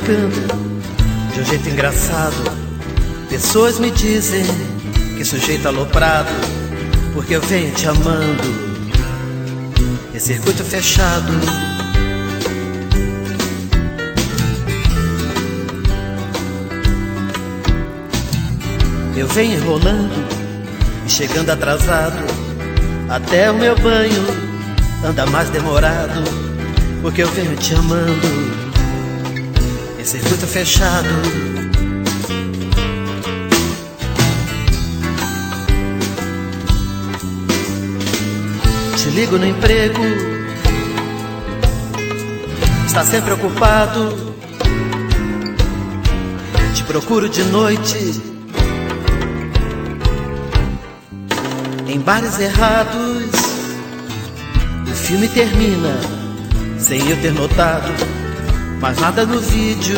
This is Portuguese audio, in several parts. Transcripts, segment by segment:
brincando de um jeito engraçado. Pessoas me dizem que sujeito aloprado, porque eu venho te amando em circuito fechado. Eu venho enrolando e chegando atrasado, até o meu banho anda mais demorado, porque eu venho te amando em circuito fechado. Te ligo no emprego, está sempre ocupado. Te procuro de noite em bares errados. O filme termina sem eu ter notado, mas nada no vídeo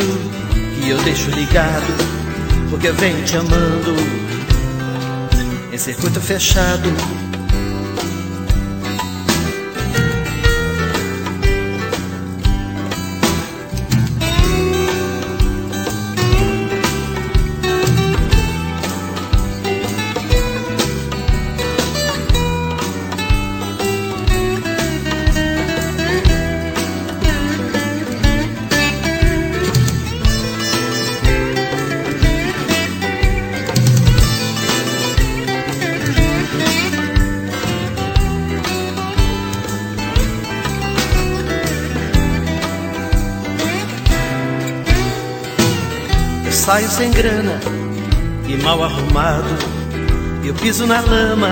que eu deixo ligado, porque eu venho te amando em circuito fechado. Saio sem grana e mal arrumado, eu piso na lama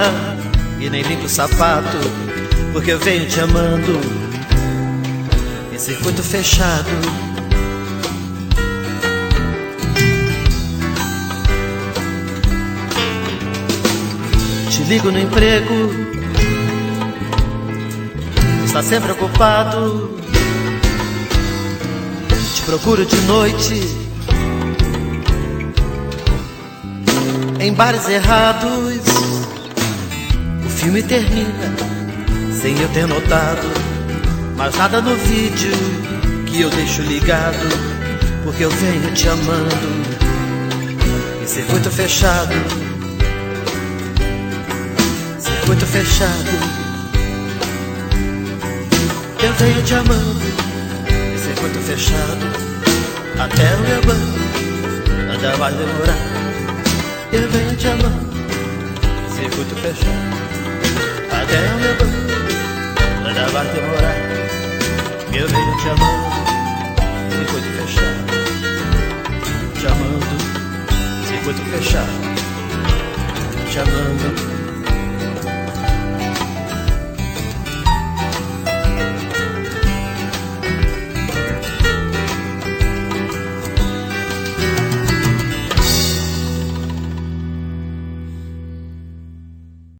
e nem limpo o sapato, porque eu venho te amando em circuito fechado. Te ligo no emprego, está sempre ocupado. Te procuro de noite em bares errados. O filme termina sem eu ter notado, mas nada no vídeo que eu deixo ligado, porque eu venho te amando em circuito fechado. Circuito fechado. Eu venho te amando em circuito fechado, até o meu banho anda mais demorado. Eu venho te amando, circuito fechado, até o meu banho anda vai demorar. Eu venho te amando, circuito fechado, te amando, circuito fechado, te amando.